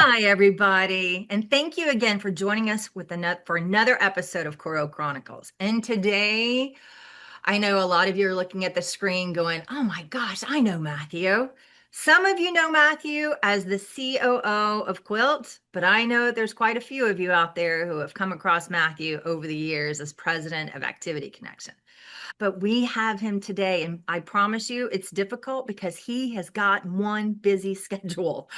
Hi, everybody, and thank you again for joining us for another episode of Coro Chronicles. And today, I know a lot of you are looking at the screen going, "Oh my gosh, I know Mathew." Some of you know Mathew as the COO of Quiltt, but I know there's quite a few of you out there who have come across Mathew over the years as president of Activity Connection. But we have him today, and I promise you it's difficult because he has got one busy schedule.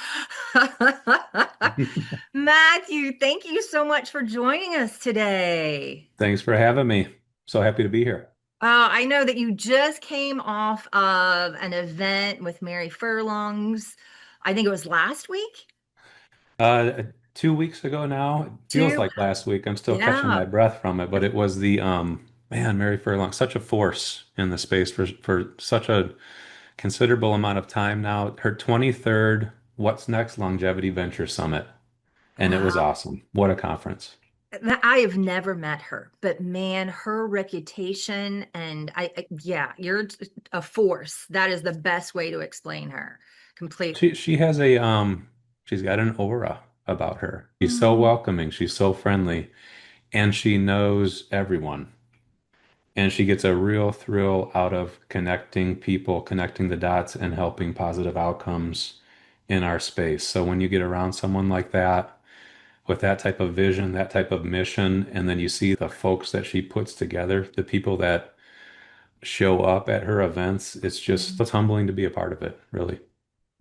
Mathew, thank you so much for joining us today. Thanks for having me. So happy to be here. I know that you just came off of an event with Mary Furlongs. I think it was last week. 2 weeks ago now, it feels Two, like last week. I'm still catching yeah. my breath from it, but it was man, Mary Furlong, such a force in the space for such a considerable amount of time now. Her 23rd What's Next Longevity Venture Summit, and it was Wow. awesome. What a conference. I have never met her, but man, her reputation and yeah, you're a force. That is the best way to explain her completely. She has she's got an aura about her. She's so Mm. welcoming, she's so friendly, and she knows everyone. And she gets a real thrill out of connecting people, connecting the dots, and helping positive outcomes in our space. So when you get around someone like that, with that type of vision, that type of mission, and then you see the folks that she puts together, the people that show up at her events, it's humbling to be a part of it, really.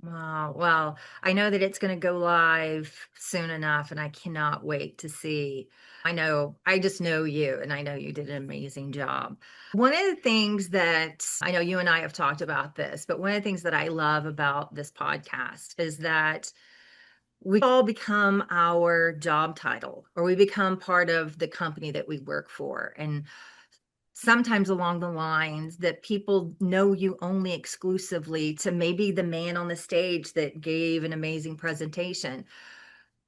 Wow. Well, I know that it's going to go live soon enough, and I cannot wait to see. I just know you, and I know you did an amazing job. One of the things that I know you and I have talked about this, but one of the things that I love about this podcast is that we all become our job title, or we become part of the company that we work for. And sometimes along the lines that people know you only exclusively to maybe the man on the stage that gave an amazing presentation,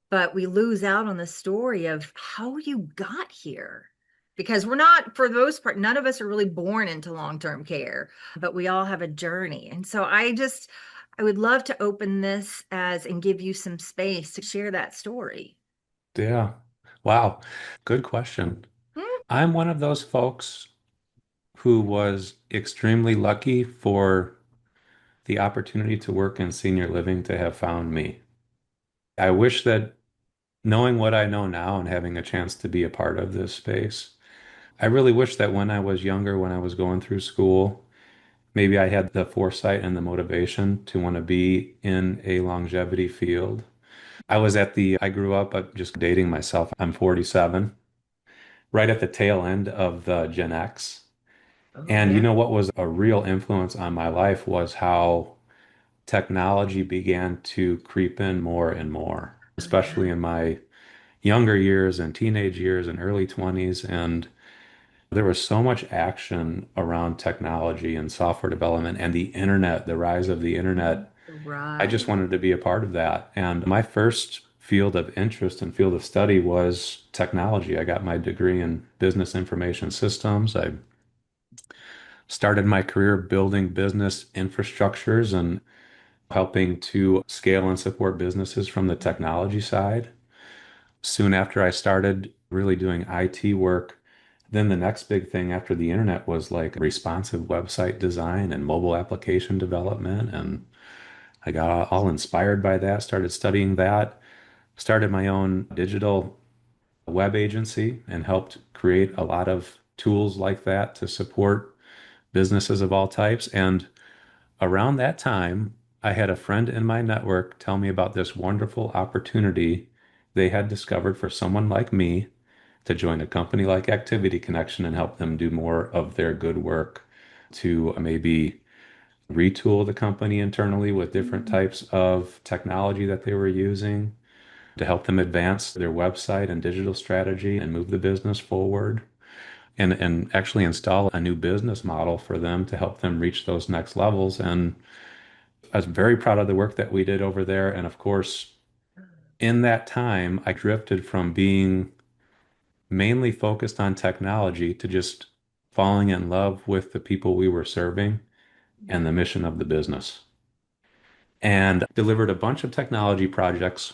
but we lose out on the story of how you got here. Because we're not, for the most part, none of us are really born into long-term care, but we all have a journey. And so I would love to open this as and give you some space to share that story. Yeah. Wow. Good question. Hmm? I'm one of those folks who was extremely lucky for the opportunity to work in senior living to have found me. I wish that knowing what I know now and having a chance to be a part of this space, I really wish that when I was younger, when I was going through school, maybe I had the foresight and the motivation to want to be in a longevity field. I grew up just dating myself. I'm 47, right at the tail end of the Gen X. Oh, And you yeah. know what was a real influence on my life was how technology began to creep in more and more, Oh, yeah. especially in my younger years and teenage years and early 20s. And there was so much action around technology and software development and the internet, the rise of the internet. I just Right. wanted to be a part of that. And my first field of interest and field of study was technology. I got my degree in business information systems. I started my career building business infrastructures and helping to scale and support businesses from the technology side. Soon after I started really doing IT work, then the next big thing after the internet was like responsive website design and mobile application development. And I got all inspired by that, started studying that, started my own digital web agency and helped create a lot of tools like that to support businesses of all types. And around that time, I had a friend in my network tell me about this wonderful opportunity they had discovered for someone like me to join a company like Activity Connection and help them do more of their good work to maybe retool the company internally with different Mm. types of technology that they were using to help them advance their website and digital strategy and move the business forward and actually install a new business model for them to help them reach those next levels. And I was very proud of the work that we did over there. And of course, in that time, I drifted from being mainly focused on technology to just falling in love with the people we were serving and the mission of the business. And delivered a bunch of technology projects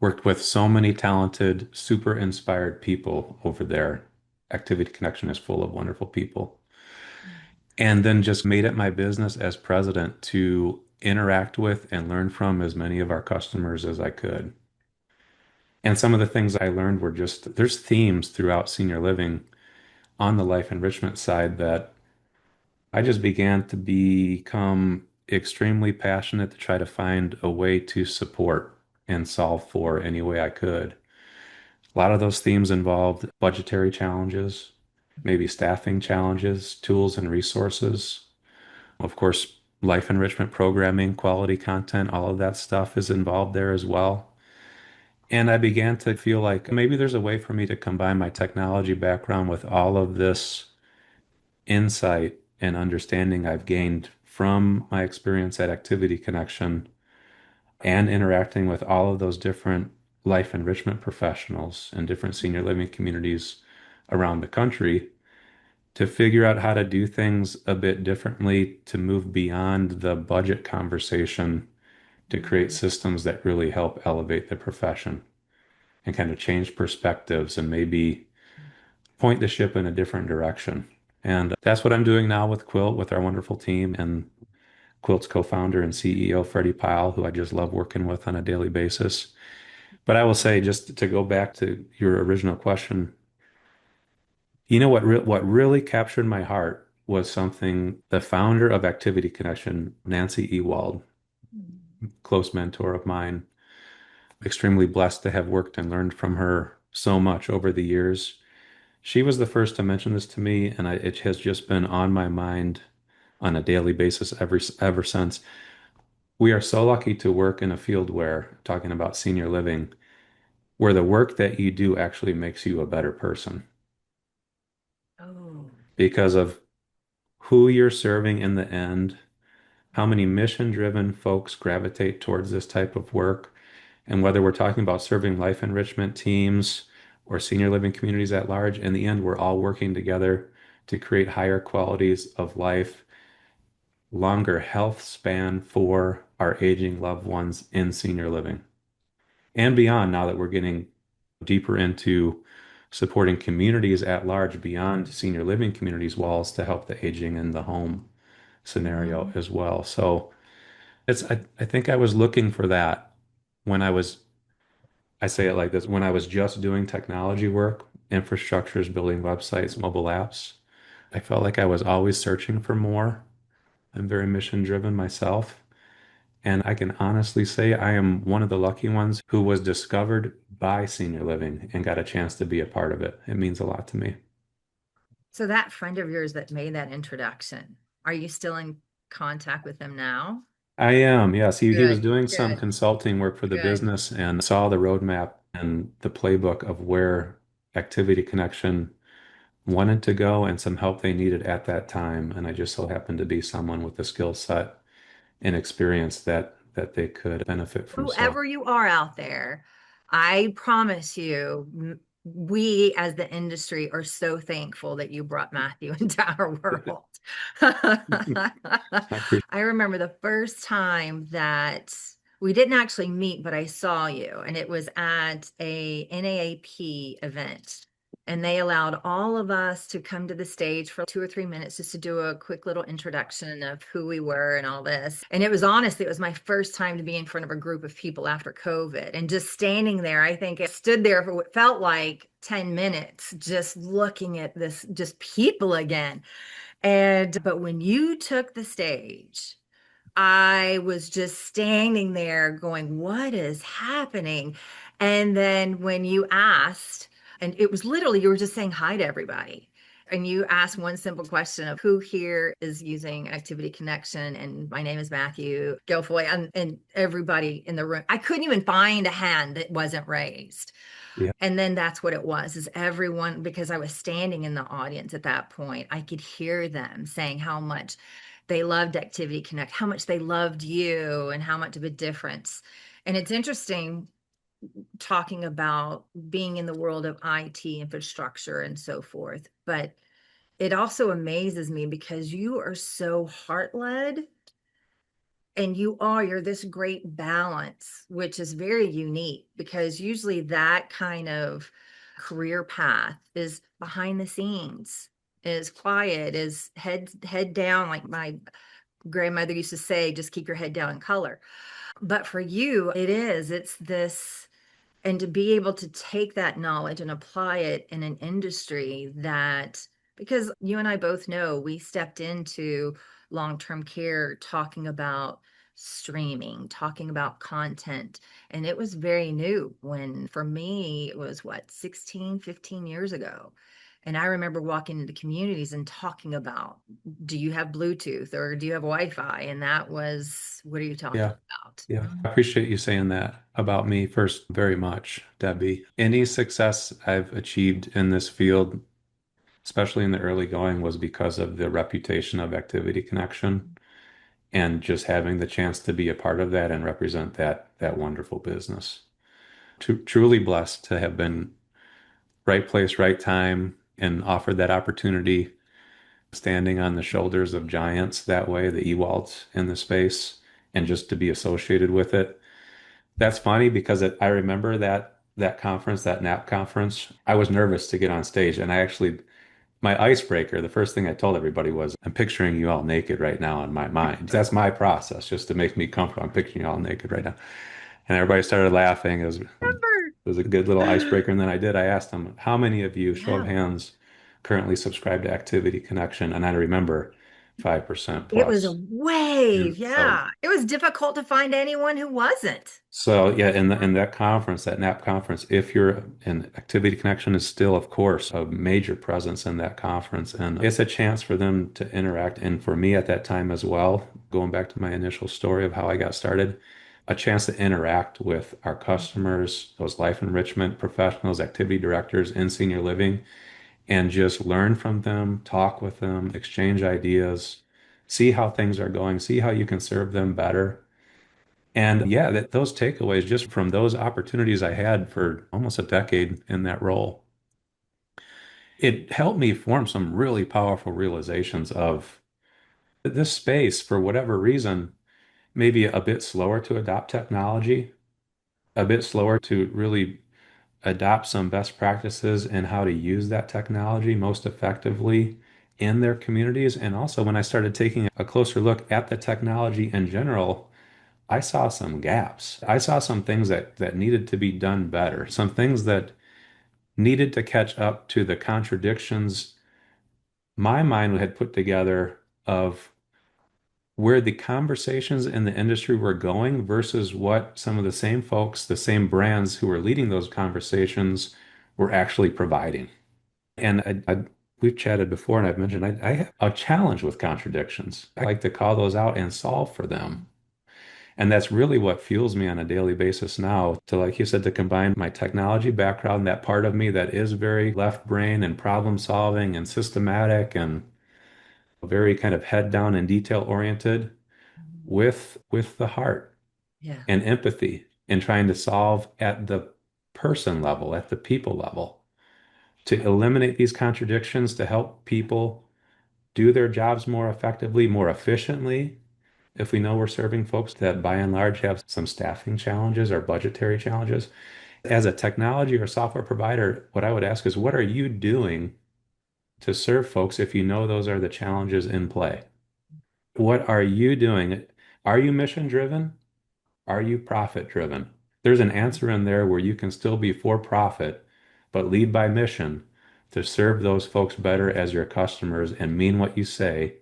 Worked with so many talented, super inspired people over there. Activity Connection is full of wonderful people. And then just made it my business as president to interact with and learn from as many of our customers as I could. And some of the things I learned were just there's themes throughout senior living on the life enrichment side that I just began to become extremely passionate to try to find a way to support and solve for any way I could. A lot of those themes involved budgetary challenges, maybe staffing challenges, tools and resources. Of course, life enrichment programming, quality content, all of that stuff is involved there as well. And I began to feel like maybe there's a way for me to combine my technology background with all of this insight and understanding I've gained from my experience at Activity Connection and interacting with all of those different life enrichment professionals in different senior living communities around the country to figure out how to do things a bit differently to move beyond the budget conversation to create Mhm. systems that really help elevate the profession and kind of change perspectives and maybe point the ship in a different direction. And that's what I'm doing now with Quiltt, with our wonderful team, and Quilt's co-founder and CEO, Freddie Pyle, who I just love working with on a daily basis. But I will say, just to go back to your original question, what really captured my heart was something the founder of Activity Connection, Nancy Ewald, close mentor of mine, extremely blessed to have worked and learned from her so much over the years. She was the first to mention this to me, and it has just been on my mind on a daily basis ever since. We are so lucky to work in a field where, talking about senior living, where the work that you do actually makes you a better person Oh. because of who you're serving in the end, how many mission-driven folks gravitate towards this type of work, and whether we're talking about serving life enrichment teams or senior living communities at large, in the end, we're all working together to create higher qualities of life, longer health span for our aging loved ones in senior living and beyond, now that we're getting deeper into supporting communities at large beyond senior living communities walls to help the aging in the home scenario Mhm. as well. So I think I was looking for that when I say it like this, when I was just doing technology work, infrastructures, building websites, mobile apps. I felt like I was always searching for more. I'm very mission driven myself. And I can honestly say I am one of the lucky ones who was discovered by senior living and got a chance to be a part of it. It means a lot to me. So that friend of yours that made that introduction, are you still in contact with them now? I am, yes. He was Good, doing some good, consulting work for the good. business and saw the roadmap and the playbook of where Activity Connection wanted to go and some help they needed at that time. And I just so happened to be someone with the skill set and experience that they could benefit from. So Whoever you are out there, I promise you, we as the industry are so thankful that you brought Mathew into our world. I appreciate I remember the first time that we didn't actually meet, but I saw you, and it was at a NAAP event. And they allowed all of us to come to the stage for 2 or 3 minutes just to do a quick little introduction of who we were and all this. And it was honestly, it was my first time to be in front of a group of people after COVID. And just standing there, I think I stood there for what felt like 10 minutes, just looking at this, just people again. But when you took the stage, I was just standing there going, what is happening? And then when you asked, and it was literally, you were just saying hi to everybody. And you asked one simple question of who here is using Activity Connection. And my name is Mathew Guilfoyle, and everybody in the room. I couldn't even find a hand that wasn't raised. it. And then that's what it was, is everyone, because I was standing in the audience at that point, I could hear them saying how much they loved Activity Connect, how much they loved you, and how much of a difference. And it's interesting talking about being in the world of IT infrastructure and so forth, but it also amazes me because you are so heart led And you're this great balance, which is very unique because usually that kind of career path is behind the scenes, is quiet, is head down, like my grandmother used to say, just keep your head down in color. But for you, it's this, and to be able to take that knowledge and apply it in an industry that, because you and I both know we stepped into long-term care talking about streaming, talking about content, and it was very new when for me it was what, 16, 15 years ago. And I remember walking into communities and talking about, do you have Bluetooth or do you have Wi-Fi? And that was, what are you talking Yeah. about? Yeah. I appreciate you saying that about me first very much, Debbie. Any success I've achieved in this field, especially in the early going, was because of the reputation of Activity Connection and just having the chance to be a part of that and represent that wonderful business. Truly blessed to have been right place, right time, and offered that opportunity, standing on the shoulders of giants that way, the Ewalds in the space, and just to be associated with it. That's funny because I remember that conference, that NAP conference. I was nervous to get on stage, and I actually my icebreaker, the first thing I told everybody was, I'm picturing you all naked right now in my mind. That's my process, just to make me comfortable. I'm picturing you all naked right now. And everybody started laughing. It was a good little icebreaker. And then I asked them, how many of you, show of Yeah. hands, currently subscribe to Activity Connection? And I remember 5% It was a plus. wave. And so Yeah. It was difficult to find anyone who wasn't. So yeah, in that conference, that NAP conference, if you're in Activity Connection is still, of course, a major presence in that conference, and it's a chance for them to interact. And for me at that time as well, going back to my initial story of how I got started, a chance to interact with our customers, those life enrichment professionals, activity directors in senior living, and just learn from them, talk with them, exchange ideas, see how things are going, see how you can serve them better. And yeah, those takeaways just from those opportunities I had for almost a decade in that role, it helped me form some really powerful realizations of this space, for whatever reason, maybe a bit slower to adopt technology, a bit slower to really adopt some best practices and how to use that technology most effectively in their communities. And also, when I started taking a closer look at the technology in general, I saw some gaps. I saw some things that needed to be done better, some things that needed to catch up to the contradictions my mind had put together of where the conversations in the industry were going versus what some of the same folks, the same brands who were leading those conversations were actually providing. And we've chatted before, and I've mentioned I have a challenge with contradictions. I like to call those out and solve for them. And that's really what fuels me on a daily basis now to, like you said, to combine my technology background, that part of me that is very left brain and problem solving and systematic and very kind of head down and detail oriented with the heart Yeah. and empathy and trying to solve at the person level, at the people level, to eliminate these contradictions, to help people do their jobs more effectively, more efficiently. If we know we're serving folks that by and large have some staffing challenges or budgetary challenges, as a technology or software provider, what I would ask is, what are you doing to serve folks if you know those are the challenges in play? What are you doing? Are you mission driven? Are you profit driven? There's an answer in there where you can still be for profit, but lead by mission to serve those folks better as your customers and mean what you say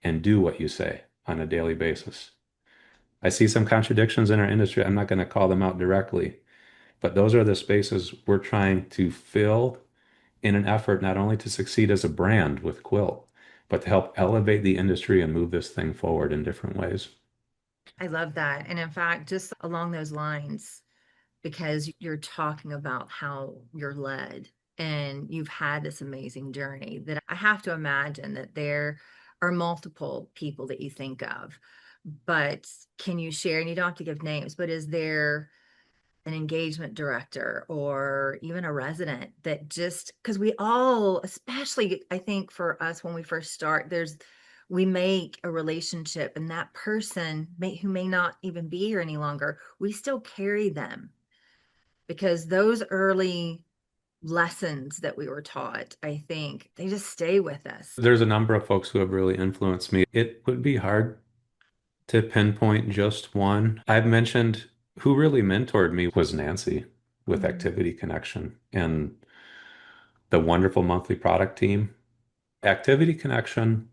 and do what you say on a daily basis. I see some contradictions in our industry. I'm not going to call them out directly, but those are the spaces we're trying to fill in an effort not only to succeed as a brand with Quiltt, but to help elevate the industry and move this thing forward in different ways. I love that. And in fact, just along those lines, because you're talking about how you're led and you've had this amazing journey, that I have to imagine that there are multiple people that you think of. But can you share, and you don't have to give names, but is there an engagement director or even a resident that just, because we all, especially I think for us when we first start, we make a relationship, and that person who may not even be here any longer, we still carry them because those early lessons that we were taught, I think they just stay with us. There's a number of folks who have really influenced me. It would be hard to pinpoint just one. I've mentioned who really mentored me was Nancy with Mhm. Activity Connection and the wonderful monthly product team. Activity Connection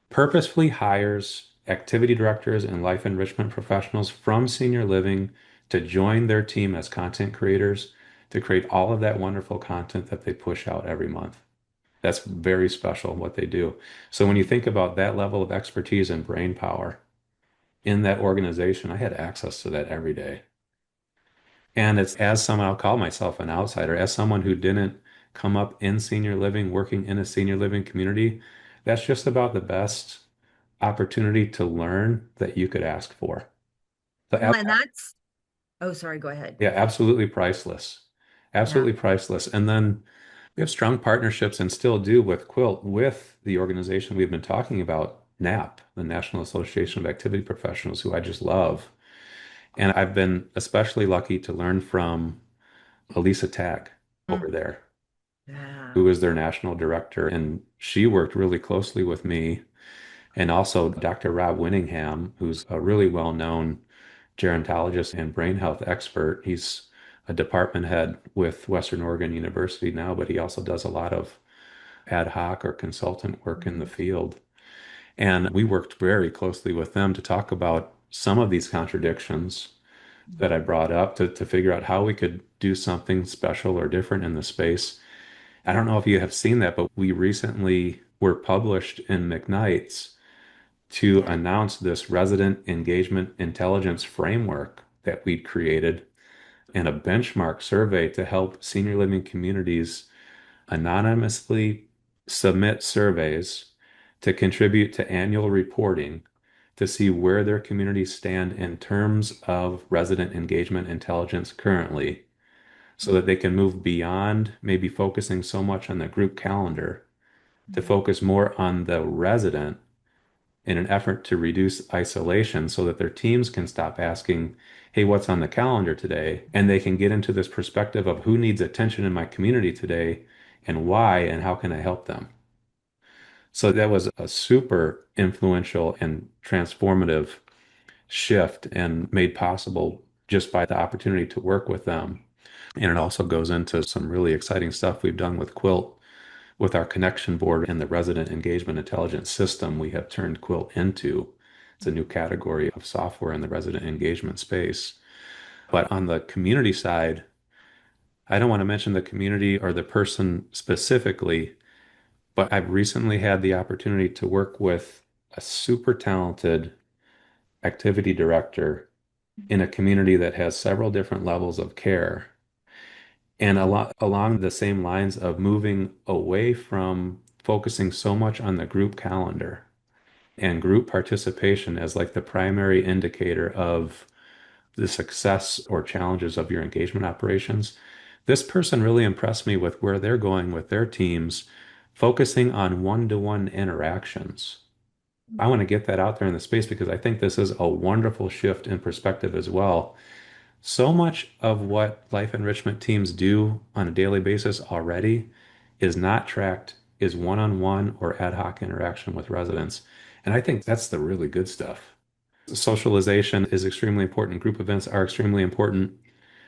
purposefully hires activity directors and life enrichment professionals from senior living to join their team as content creators to create all of that wonderful content that they push out every month. That's very special what they do. So when you think about that level of expertise and brain power in that organization, I had access to that every day. And it's as someone, I'll call myself an outsider, as someone who didn't come up in senior living, working in a senior living community, that's just about the best opportunity to learn that you could ask for. So, Well, and that's, oh, sorry, go ahead. yeah, absolutely priceless. Yeah. Absolutely priceless. And then we have strong partnerships and still do with Quiltt, with the organization we've been talking about, NAP, the National Association of Activity Professionals, who I just love. And I've been especially lucky to learn from Elisa Tagg over Mm. there, Yeah. who is their national director. And she worked really closely with me and also Dr. Rob Winningham, who's a really well-known gerontologist and brain health expert. He's a department head with Western Oregon University now, but he also does a lot of ad hoc or consultant work in the Mhm. field. And we worked very closely with them to talk about some of these contradictions that I brought up to figure out how we could do something special or different in the space. I don't know if you have seen that, but we recently were published in McKnight's to Yeah. announce this resident engagement intelligence framework that we'd created and a benchmark survey to help senior living communities anonymously submit surveys to contribute to annual reporting to see where their communities stand in terms of resident engagement intelligence currently, so that they can move beyond maybe focusing so much on the group calendar to Mhm. focus more on the resident in an effort to reduce isolation so that their teams can stop asking, hey, what's on the calendar today? And they can get into this perspective of who needs attention in my community today and why, and how can I help them? So that was a super influential and transformative shift and made possible just by the opportunity to work with them. And it also goes into some really exciting stuff we've done with Quiltt with our connection board and the resident engagement intelligence system we have turned Quiltt into. It's a new category of software in the resident engagement space. But on the community side, I don't want to mention the community or the person specifically, but I've recently had the opportunity to work with a super talented activity director in a community that has several different levels of care. And a lot along the same lines of moving away from focusing so much on the group calendar and group participation as like the primary indicator of the success or challenges of your engagement operations. This person really impressed me with where they're going with their teams, focusing on one-to-one interactions. I want to get that out there in the space because I think this is a wonderful shift in perspective as well. So much of what life enrichment teams do on a daily basis already is not tracked, is one-on-one or ad hoc interaction with residents. And I think that's the really good stuff. Socialization is extremely important. Group events are extremely important.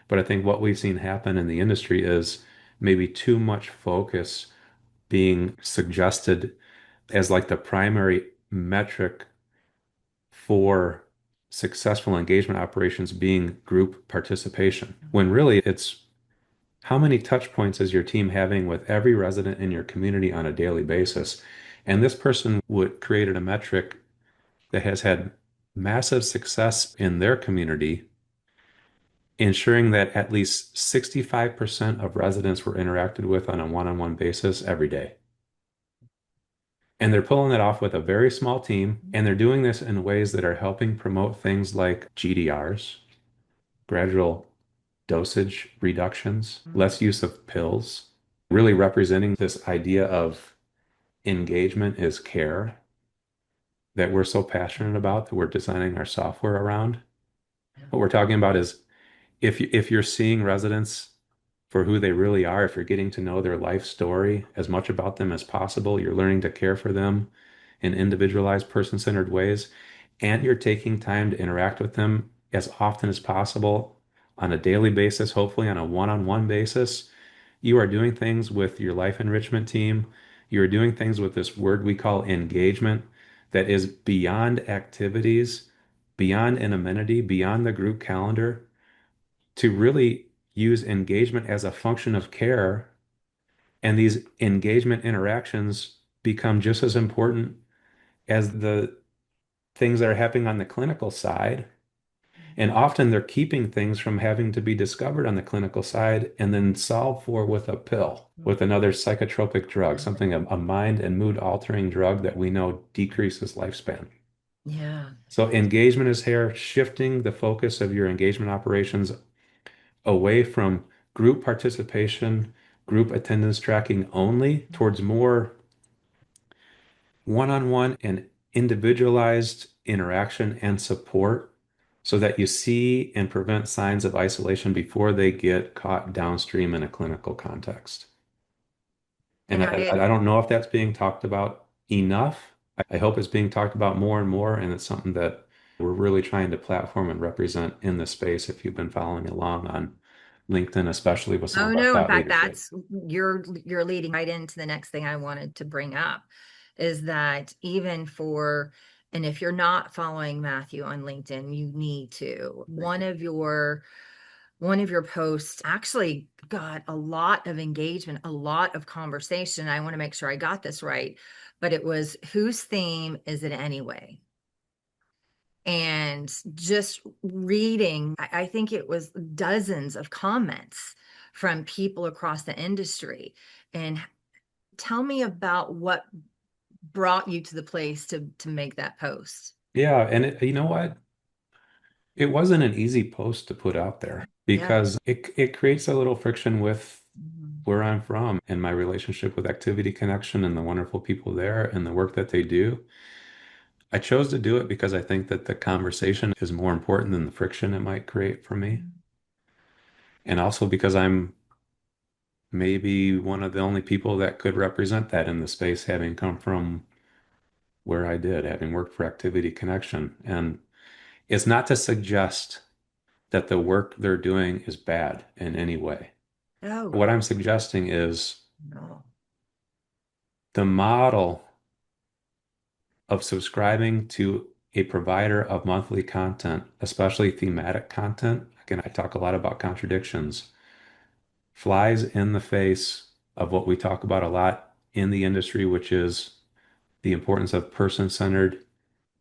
But I think what we've seen happen in the industry is maybe too much focus being suggested as like the primary metric for successful engagement operations being group participation, when really it's how many touch points is your team having with every resident in your community on a daily basis? And this person would created a metric that has had massive success in their community, ensuring that at least 65% of residents were interacted with on a one-on-one basis every day. And they're pulling it off with a very small team, and they're doing this in ways that are helping promote things like GDRs, gradual dosage reductions, less use of pills, really representing this idea of engagement is care. that we're so passionate about that we're designing our software around. What we're talking about is if you're seeing residents for who they really are, if you're getting to know their life story as much about them as possible, you're learning to care for them in individualized, person-centered ways, and you're taking time to interact with them as often as possible on a daily basis, hopefully on a one-on-one basis. You are doing things with your life enrichment team. You're doing things with this word we call engagement that is beyond activities, beyond an amenity, beyond the group calendar, to really use engagement as a function of care. And these engagement interactions become just as important as the things that are happening on the clinical side. And often they're keeping things from having to be discovered on the clinical side and then solved for with a pill, with another psychotropic drug, something, a mind and mood altering drug that we know decreases lifespan. Yeah. So engagement is here, shifting the focus of your engagement operations away from group participation, group attendance tracking only towards more one-on-one and individualized interaction and support so that you see and prevent signs of isolation before they get caught downstream in a clinical context. And And I don't know if that's being talked about enough. I hope it's being talked about more and more, and it's something that we're really trying to platform and represent in the space if you've been following along on LinkedIn, especially with some oh of our no, in thought fact, leadership. that's you're leading right into the next thing I wanted to bring up is that even for and if you're not following Matthew on LinkedIn, you need to. One of your posts actually got a lot of engagement, a lot of conversation. I want to make sure I got this right, but it was whose theme is it anyway? And just reading, I think it was dozens of comments from people across the industry. And tell me about what brought you to the place to make that post. Yeah, and you know what? It wasn't an easy post to put out there Yeah. because it creates a little friction with Mhm. where I'm from and my relationship with Activity Connection and the wonderful people there and the work that they do. I chose to do it because I think that the conversation is more important than the friction it might create for me. And also because I'm maybe one of the only people that could represent that in the space, having come from where I did, having worked for Activity Connection. And it's not to suggest that the work they're doing is bad in any way. Oh, What I'm suggesting is no. the model of subscribing to a provider of monthly content, especially thematic content. Again, I talk a lot about contradictions, flies in the face of what we talk about a lot in the industry, which is the importance of person-centered,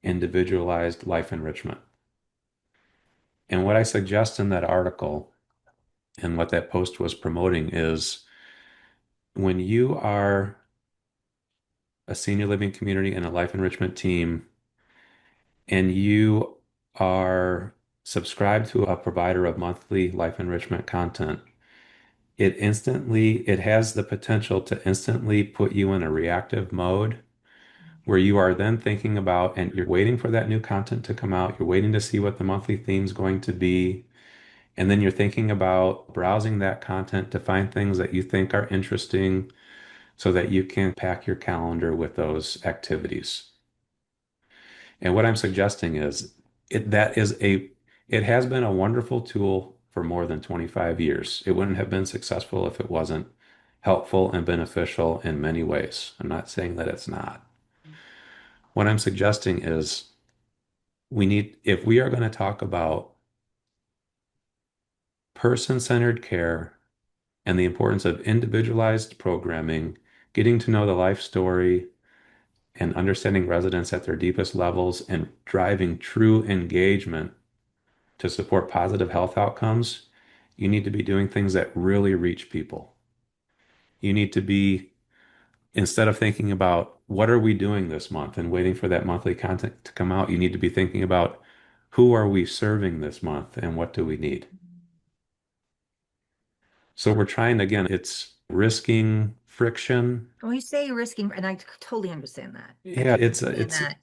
individualized life enrichment. And what I suggest in that article and what that post was promoting is when you are a senior living community and a life enrichment team, and you are subscribed to a provider of monthly life enrichment content, it has the potential to instantly put you in a reactive mode where you are then thinking about and you're waiting for that new content to come out. You're waiting to see what the monthly theme is going to be. And then you're thinking about browsing that content to find things that you think are interesting so that you can pack your calendar with those activities. And what I'm suggesting is it that is a it has been a wonderful tool for more than 25 years. It wouldn't have been successful if it wasn't helpful and beneficial in many ways. I'm not saying that it's not. What I'm suggesting is if we are going to talk about person-centered care and the importance of individualized programming, getting to know the life story and understanding residents at their deepest levels and driving true engagement to support positive health outcomes, you need to be doing things that really reach people. You need to be, instead of thinking about what are we doing this month and waiting for that monthly content to come out, you need to be thinking about who are we serving this month and what do we need. So we're trying, again, it's risking friction. When you say risking, and I totally understand that. I Yeah, totally understand it's that.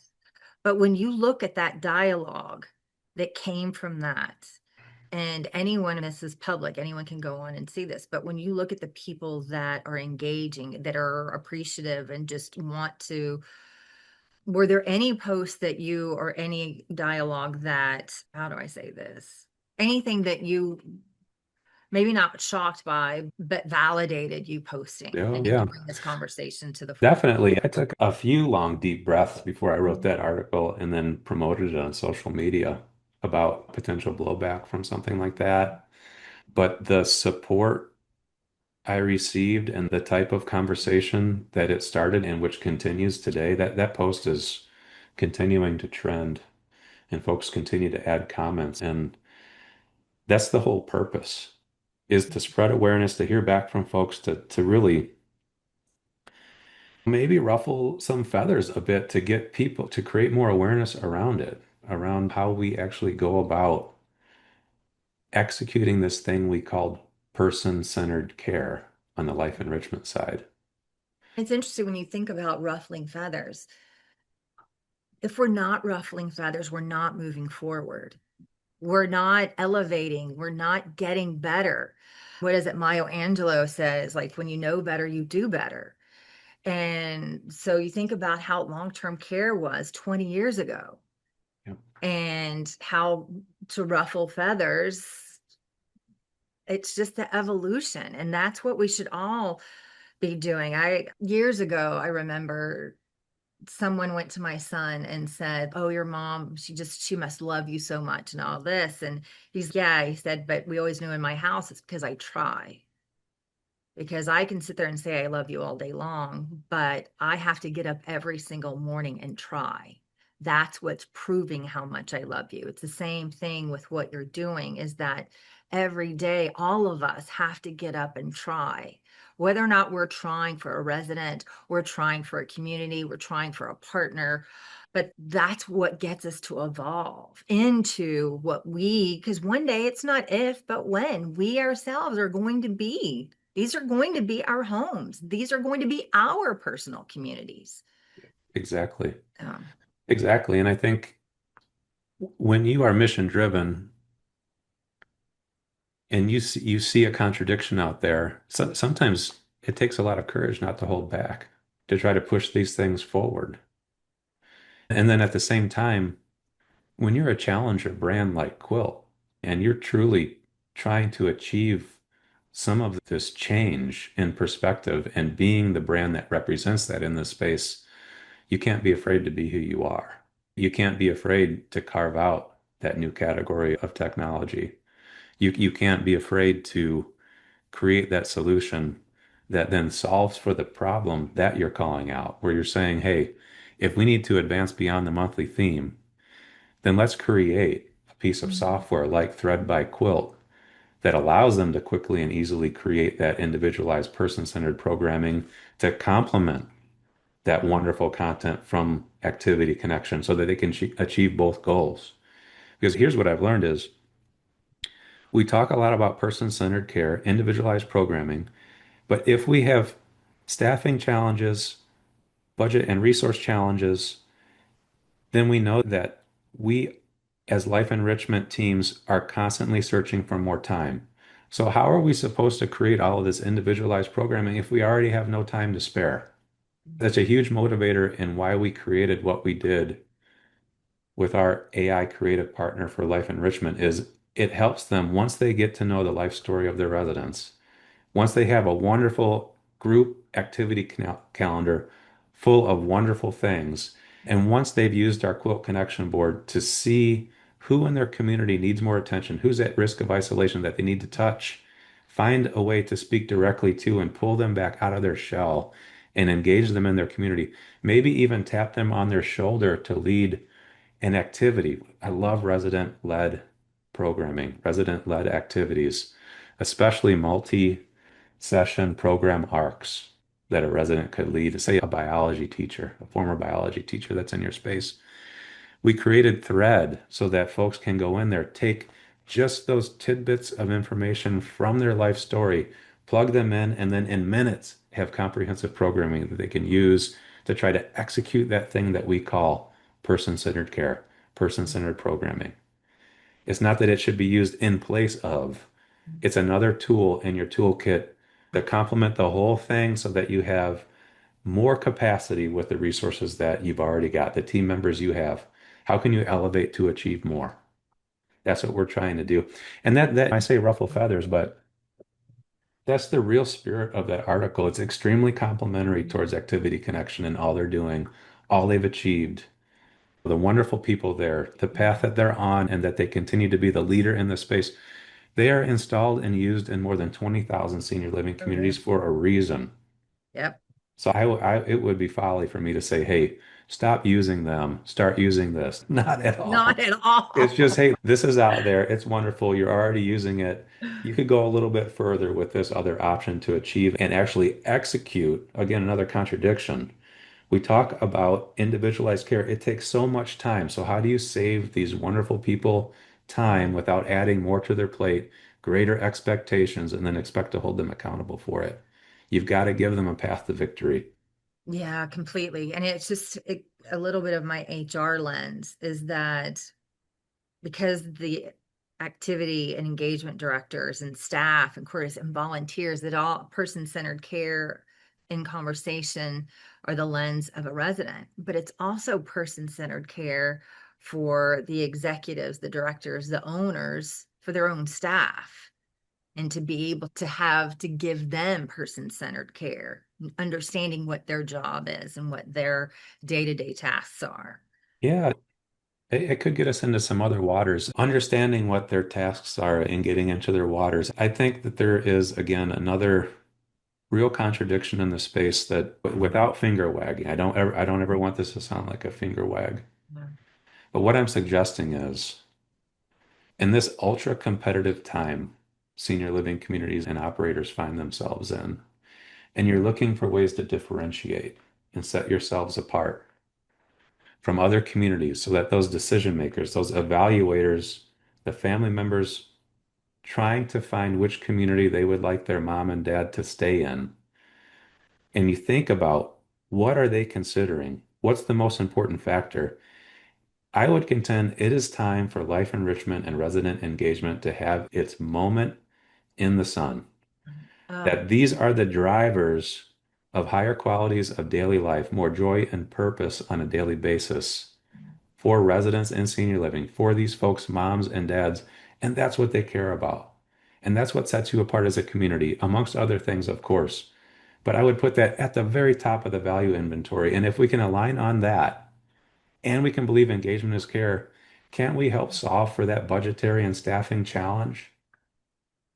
But when you look at that dialogue that came from that, and anyone, this is public, anyone can go on and see this, but when you look at the people that are engaging, that are appreciative and just want to, were there any posts that you, or any dialogue that, how do I say this? Anything that you maybe not shocked by, but validated you posting? I Oh, need to yeah, bring this conversation to the forefront. definitely. I took a few long, deep breaths before I wrote Mhm. that article and then promoted it on social media about potential blowback from something like that. But the support I received and the type of conversation that it started and which continues today, that post is continuing to trend and folks continue to add comments. And that's the whole purpose is to spread awareness, to hear back from folks, to really maybe ruffle some feathers a bit to get people to create more awareness around it, around how we actually go about executing this thing we called person-centered care on the life enrichment side. It's interesting when you think about ruffling feathers. If we're not ruffling feathers, we're not moving forward. We're not elevating. We're not getting better. What is it? Maya Angelou says, like, when you know better, you do better. And so you think about how long-term care was 20 years ago Yep. and how to ruffle feathers, it's just the evolution. And that's what we should all be doing. Years ago, I remember someone went to my son and said, "Oh, your mom, she must love you so much and all this." And yeah, he said, "But we always knew in my house it's because I try." Because I can sit there and say I love you all day long, but I have to get up every single morning and try. That's what's proving how much I love you. It's the same thing with what you're doing, is that every day, all of us have to get up and try. Whether or not we're trying for a resident, we're trying for a community, we're trying for a partner, but that's what gets us to evolve into what we, because one day it's not if, but when we ourselves are going to be. These are going to be our homes. These are going to be our personal communities. Exactly. Um, Exactly. And I think when you are mission driven and you see a contradiction out there, sometimes it takes a lot of courage not to hold back, to try to push these things forward. And then at the same time, when you're a challenger brand like Quilt and you're truly trying to achieve some of this change in perspective and being the brand that represents that in this space, you can't be afraid to be who you are. You can't be afraid to carve out that new category of technology. You can't be afraid to create that solution that then solves for the problem that you're calling out, where you're saying, hey, if we need to advance beyond the monthly theme, then let's create a piece of mhm. software like Thread by Quilt that allows them to quickly and easily create that individualized person-centered programming to complement that wonderful content from activity connection so that they can achieve both goals. Because here's what I've learned is we talk a lot about person-centered care, individualized programming, but if we have staffing challenges, budget and resource challenges, then we know that we, as life enrichment teams, are constantly searching for more time. So, how are we supposed to create all of this individualized programming if we already have no time to spare? That's a huge motivator in why we created what we did with our AI creative partner for life enrichment is it helps them once they get to know the life story of their residents. Once they have a wonderful group activity calendar full of wonderful things, and once they've used our Quilt Connection Board to see who in their community needs more attention, who's at risk of isolation that they need to touch, find a way to speak directly to and pull them back out of their shell and engage them in their community. Maybe even tap them on their shoulder to lead an activity. I love resident-led programming, resident-led activities, especially multi-session program arcs that a resident could lead. Say a biology teacher, a former biology teacher that's in your space. We created Thread so that folks can go in there, take just those tidbits of information from their life story, plug them in, and then in minutes have comprehensive programming that they can use to try to execute that thing that we call person-centered care, person-centered programming. It's not that it should be used in place of, it's another tool in your toolkit to complement the whole thing so that you have more capacity with the resources that you've already got, the team members you have. How can you elevate to achieve more? That's what we're trying to do. And that I say ruffle feathers, but that's the real spirit of that article. It's extremely complimentary towards Activity Connection and all they're doing, all they've achieved, the wonderful people there, the path that they're on, and that they continue to be the leader in the space. They are installed and used in more than 20,000 senior living Oh, yeah. communities for a reason. Yep. So it would be folly for me to say, hey, stop using them, start using this. Not at Not all. at It's just, all. hey, this is out there. It's wonderful. You're already using it. You could go a little bit further with this other option to achieve and actually execute. Again, another contradiction. We talk about individualized care. It takes so much time. So how do you save these wonderful people time without adding more to their plate, greater expectations, and then expect to hold them accountable for it? You've got to give them a path to victory. Yeah, completely. And it's just a little bit of my HR lens is that because the activity and engagement directors and staff, of course, and volunteers, that all person-centered care in conversation are the lens of a resident, but it's also person-centered care for the executives, the directors, the owners, for their own staff, and to be able to have to give them person-centered care, understanding what their job is and what their day-to-day tasks are. Yeah, it could get us into some other waters. Understanding what their tasks are and getting into their waters. I think that there is, again, another real contradiction in the space that without finger wagging, I don't ever want this to sound like a finger wag. Yeah. But what I'm suggesting is in this ultra competitive time senior living communities and operators find themselves in, and you're looking for ways to differentiate and set yourselves apart from other communities so that those decision makers, those evaluators, the family members trying to find which community they would like their mom and dad to stay in. And you think about what are they considering? What's the most important factor? I would contend it is time for life enrichment and resident engagement to have its moment in the sun. Oh, That these are the drivers of higher qualities of daily life, more joy and purpose on a daily basis for residents in senior living, for these folks, moms and dads. And that's what they care about. And that's what sets you apart as a community, amongst other things, of course. But I would put that at the very top of the value inventory. And if we can align on that and we can believe engagement is care, can't we help solve for that budgetary and staffing challenge?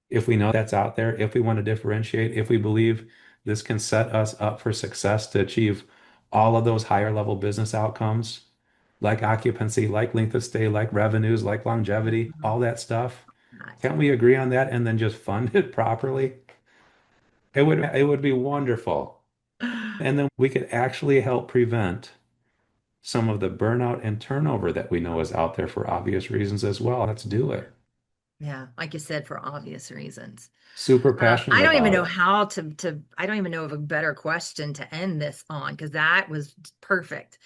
If we know that's out there, if we want to differentiate, if we believe this can set us up for success to achieve all of those higher level business outcomes, like occupancy, like length of stay, like revenues, like longevity, all that stuff. God. Can't we agree on that and then just fund it properly? It would be wonderful. And then we could actually help prevent some of the burnout and turnover that we know is out there for obvious reasons as well. Let's do it. Yeah, like you said, for obvious reasons. Super I passionate don't even about know it. how I don't even know of a better question to end this on because that was perfect.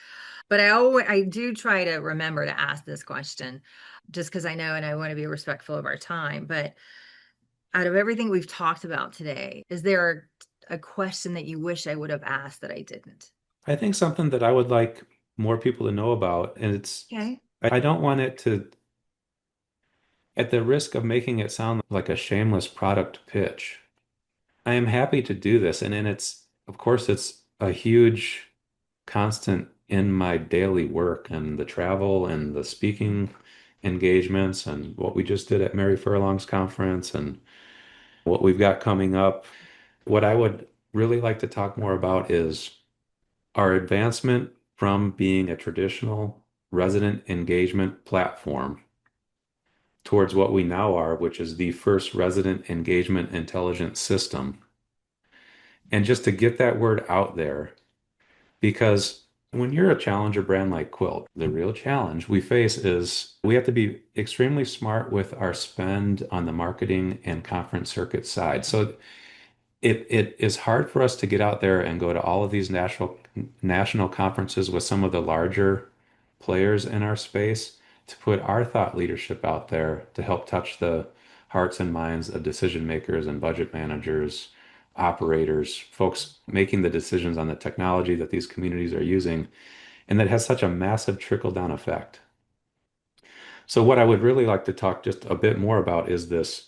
But I do try to remember to ask this question just because I know and I want to be respectful of our time. But out of everything we've talked about today, is there a question that you wish I would have asked that I didn't? I think something that I would like more people to know about, and Okay. I don't want it to, at the risk of making it sound like a shameless product pitch. I am happy to do this. And then of course, it's a huge constant in my daily work and the travel and the speaking engagements and what we just did at Mary Furlong's conference and what we've got coming up. What I would really like to talk more about is our advancement from being a traditional resident engagement platform towards what we now are, which is the first resident engagement intelligence system. And just to get that word out there, because when you're a challenger brand like Quiltt, the real challenge we face is we have to be extremely smart with our spend on the marketing and conference circuit side. So it is hard for us to get out there and go to all of these national conferences with some of the larger players in our space to put our thought leadership out there to help touch the hearts and minds of decision makers and budget managers, operators, folks making the decisions on the technology that these communities are using, and that has such a massive trickle down effect. So, what I would really like to talk just a bit more about is this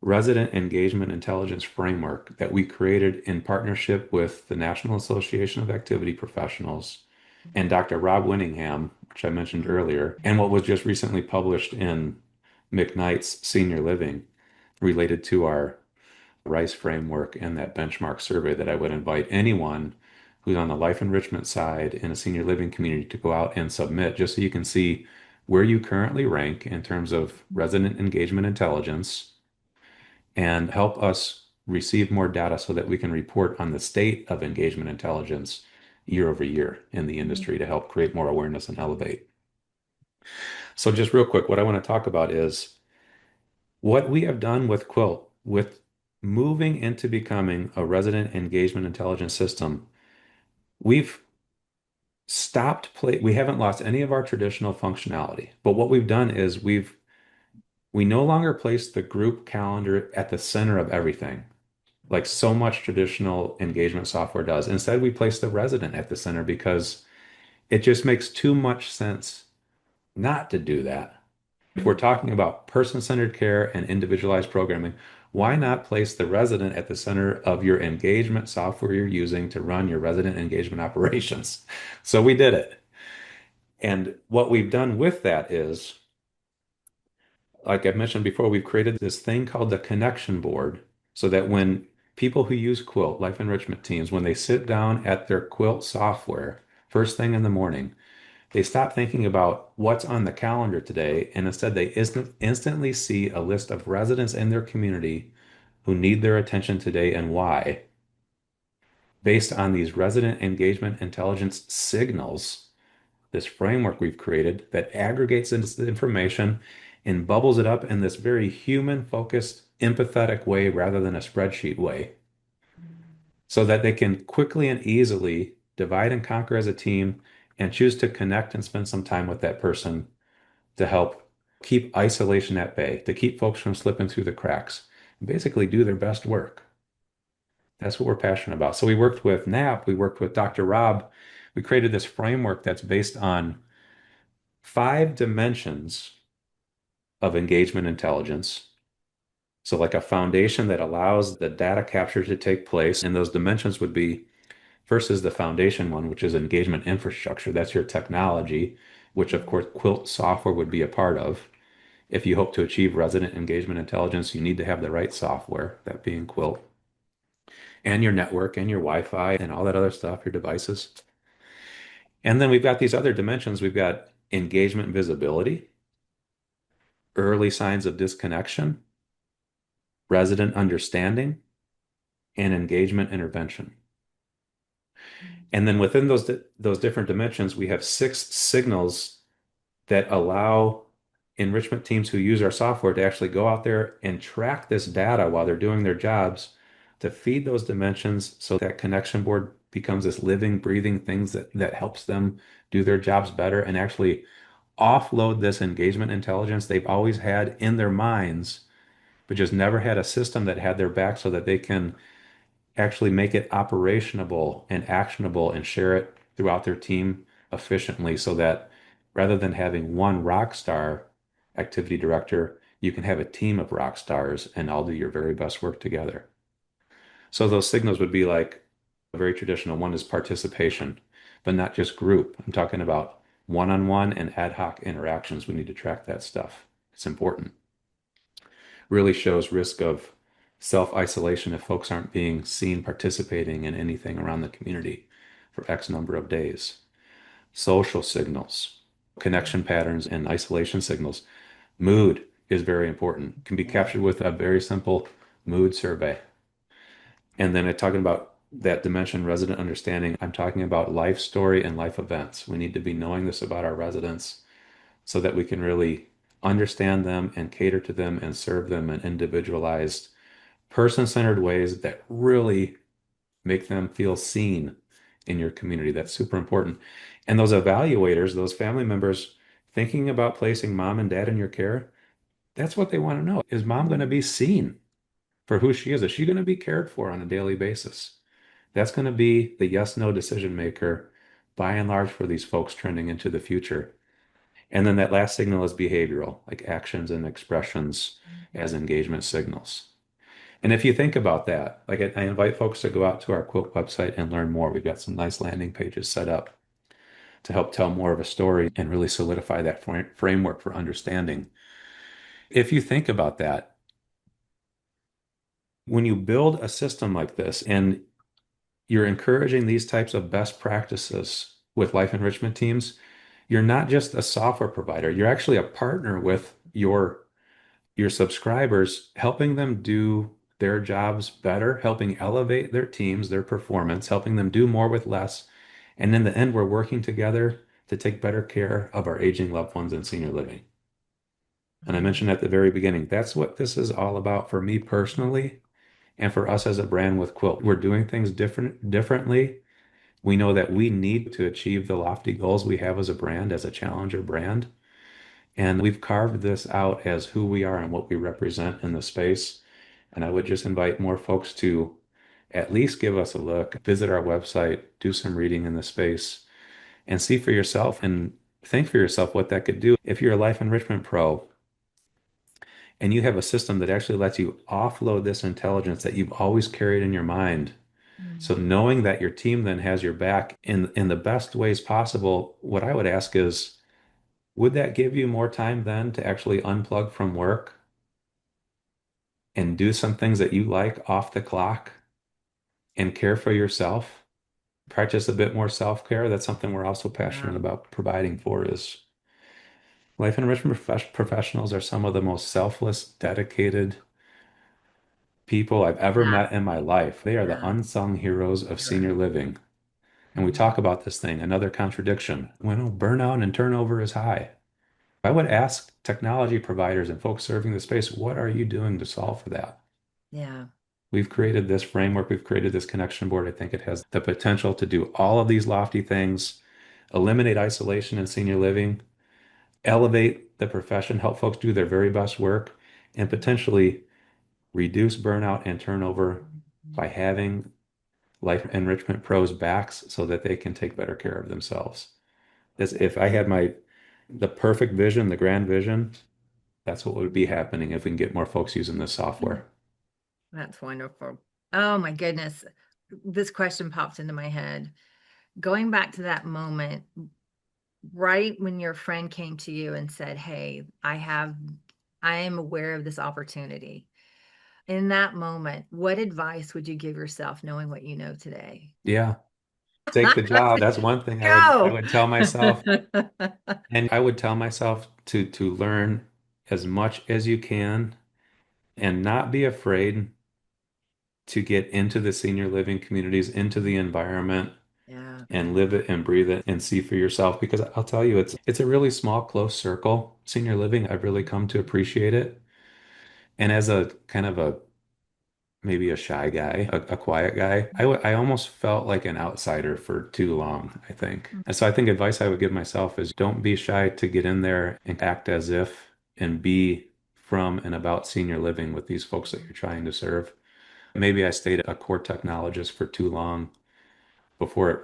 resident engagement intelligence framework that we created in partnership with the National Association of Activity Professionals and Dr. Rob Winningham, which I mentioned earlier, and what was just recently published in McKnight's Senior Living related to our RICE framework and that benchmark survey that I would invite anyone who's on the life enrichment side in a senior living community to go out and submit just so you can see where you currently rank in terms of resident engagement intelligence and help us receive more data so that we can report on the state of engagement intelligence year over year in the industry to help create more awareness and elevate. So just real quick, what I want to talk about is what we have done with Quiltt, with moving into becoming a resident engagement intelligence system. We've we haven't lost any of our traditional functionality, but what we've done is we no longer place the group calendar at the center of everything, like so much traditional engagement software does. Instead, we place the resident at the center because it just makes too much sense not to do that. If we're talking about person-centered care and individualized programming, why not place the resident at the center of your engagement software you're using to run your resident engagement operations? So we did it. And what we've done with that is, like I've mentioned before, we've created this thing called the connection board so that when people who use Quiltt, life enrichment teams, when they sit down at their Quiltt software first thing in the morning, they stop thinking about what's on the calendar today, and instead they instantly see a list of residents in their community who need their attention today and why, based on these resident engagement intelligence signals, this framework we've created that aggregates this information and bubbles it up in this very human-focused, empathetic way rather than a spreadsheet way, so that they can quickly and easily divide and conquer as a team and choose to connect and spend some time with that person to help keep isolation at bay, to keep folks from slipping through the cracks, and basically do their best work. That's what we're passionate about. So we worked with NAP, we worked with Dr. Rob. We created this framework that's based on 5 dimensions of engagement intelligence. So, like a foundation that allows the data capture to take place. And those dimensions would be first is the foundation one, which is engagement infrastructure. That's your technology, which of course Quiltt software would be a part of. If you hope to achieve resident engagement intelligence, you need to have the right software, that being Quiltt, and your network and your Wi-Fi and all that other stuff, your devices. And then we've got these other dimensions. We've got engagement visibility, early signs of disconnection, resident understanding, and engagement intervention. And then within those different dimensions, we have 6 signals that allow enrichment teams who use our software to actually go out there and track this data while they're doing their jobs to feed those dimensions so that connection board becomes this living, breathing things that helps them do their jobs better and actually offload this engagement intelligence they've always had in their minds, but just never had a system that had their back so that they can actually make it operationable and actionable and share it throughout their team efficiently so that rather than having one rock star activity director, you can have a team of rock stars and all do your very best work together. So those signals would be like a very traditional one is participation, but not just group. I'm talking about one-on-one and ad hoc interactions. We need to track that stuff. It's important. Really shows risk of self-isolation if folks aren't being seen participating in anything around the community for X number of days. Social signals, connection patterns, and isolation signals. Mood is very important. It can be captured with a very simple mood survey. And then I'm talking about that dimension, resident understanding. I'm talking about life story and life events. We need to be knowing this about our residents so that we can really understand them and cater to them and serve them in individualized, person-centered ways that really make them feel seen in your community. That's super important. And those evaluators, those family members thinking about placing mom and dad in your care, that's what they want to know. Is mom going to be seen for who she is? Is she going to be cared for on a daily basis? That's going to be the yes, no decision maker by and large for these folks trending into the future. And then that last signal is behavioral, like actions and expressions as engagement signals. And if you think about that, like I invite folks to go out to our Quiltt website and learn more. We've got some nice landing pages set up to help tell more of a story and really solidify that framework for understanding. If you think about that, when you build a system like this and you're encouraging these types of best practices with life enrichment teams, you're not just a software provider, you're actually a partner with your subscribers, helping them do their jobs better, helping elevate their teams, their performance, helping them do more with less. And in the end, we're working together to take better care of our aging loved ones in senior living. And I mentioned at the very beginning, that's what this is all about for me personally and for us as a brand with Quiltt. We're doing things differently. We know that we need to achieve the lofty goals we have as a brand, as a challenger brand. And we've carved this out as who we are and what we represent in the space. And I would just invite more folks to at least give us a look, visit our website, do some reading in the space, and see for yourself and think for yourself what that could do. If you're a life enrichment pro and you have a system that actually lets you offload this intelligence that you've always carried in your mind. So knowing that your team then has your back in the best ways possible, what I would ask is, would that give you more time then to actually unplug from work and do some things that you like off the clock and care for yourself? Practice a bit more self-care. That's something we're also passionate Yeah. about providing for is life enrichment professionals are some of the most selfless, dedicated people I've ever Yeah. met in my life. They are the Yeah. unsung heroes of senior Right. living. And we Mhm. talk about this thing, another contradiction. When burnout and turnover is high. I would ask technology providers and folks serving the space, what are you doing to solve for that? Yeah. We've created this framework, we've created this connection board. I think it has the potential to do all of these lofty things, eliminate isolation in senior living, elevate the profession, help folks do their very best work, and potentially reduce burnout and turnover by having life enrichment pros backs so that they can take better care of themselves. As if I had the perfect vision, the grand vision, that's what would be happening if we can get more folks using this software. That's wonderful. Oh my goodness. This question popped into my head. Going back to that moment, right when your friend came to you and said, "Hey, I am aware of this opportunity." In that moment, what advice would you give yourself knowing what you know today? Yeah, take the job. That's one thing I Go. would tell myself. And I would tell myself to learn as much as you can and not be afraid to get into the senior living communities, into the environment Yeah. and live it and breathe it and see for yourself. Because I'll tell you, it's a really small, close circle. Senior living, I've really come to appreciate it. And as a kind of a maybe a shy guy, a quiet guy, I almost felt like an outsider for too long, I think. And so I think advice I would give myself is don't be shy to get in there and act as if and be from and about senior living with these folks that you're trying to serve. Maybe I stayed a core technologist for too long before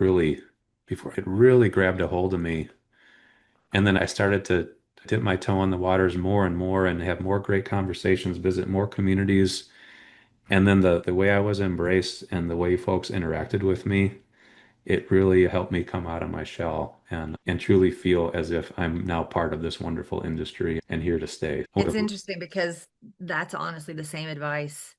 before it really grabbed a hold of me. And then I started to dip my toe in the waters more and more and have more great conversations, visit more communities. And then the way I was embraced and the way folks interacted with me, it really helped me come out of my shell and truly feel as if I'm now part of this wonderful industry and here to stay. It's interesting because that's honestly the same advice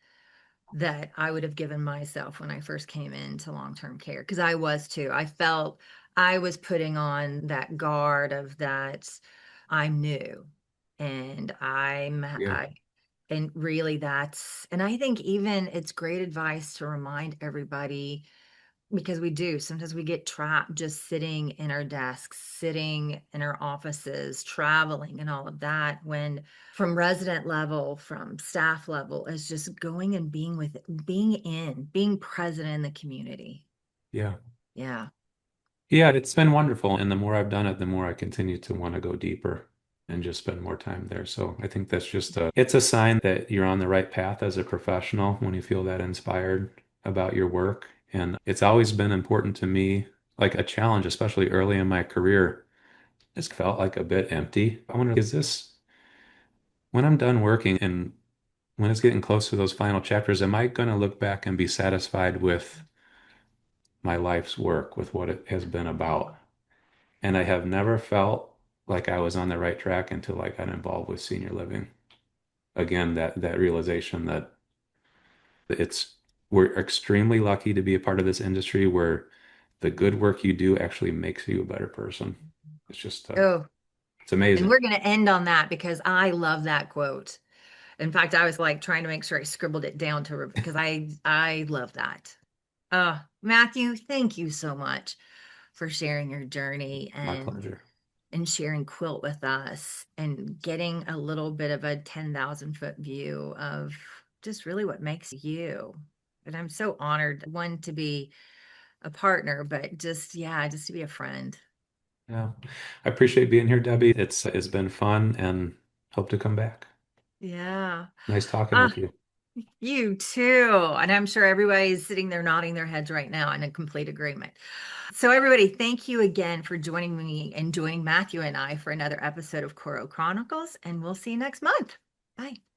that I would have given myself when I first came into long-term care because I was too. I felt I was putting on that guard of that I'm new and Yeah. and really that's, and I think even it's great advice to remind everybody because we do. Sometimes we get trapped just sitting in our desks, sitting in our offices, traveling and all of that. When from resident level, from staff level, is just going and being being present in the community. Yeah. Yeah. Yeah, it's been wonderful. And the more I've done it, the more I continue to want to go deeper and just spend more time there. So I think that's just it's a sign that you're on the right path as a professional when you feel that inspired about your work. And it's always been important to me, like a challenge, especially early in my career. This felt like a bit empty. I wonder, is this when I'm done working and when it's getting close to those final chapters, am I going to look back and be satisfied with my life's work, with what it has been about? And I have never felt like I was on the right track until I got involved with senior living. Again, that realization that it's we're extremely lucky to be a part of this industry where the good work you do actually makes you a better person. It's just Oh, it's and amazing. we're going to end on that because I love that quote. In fact, I was like trying to make sure I scribbled it down to because I love that. Matthew, thank you so much for sharing your journey My pleasure. and sharing Quilt with us and getting a little bit of a 10,000-foot view of just really what makes you. And I'm so honored, one, to be a partner, but just, yeah, just to be a friend. Yeah. I appreciate being here, Debbie. It's been fun and hope to come back. Yeah. Nice talking Ah, with you. you too. And I'm sure everybody's sitting there nodding their heads right now in a complete agreement. So, everybody, thank you again for joining me and joining Matthew and I for another episode of Coro Chronicles. And we'll see you next month. Bye.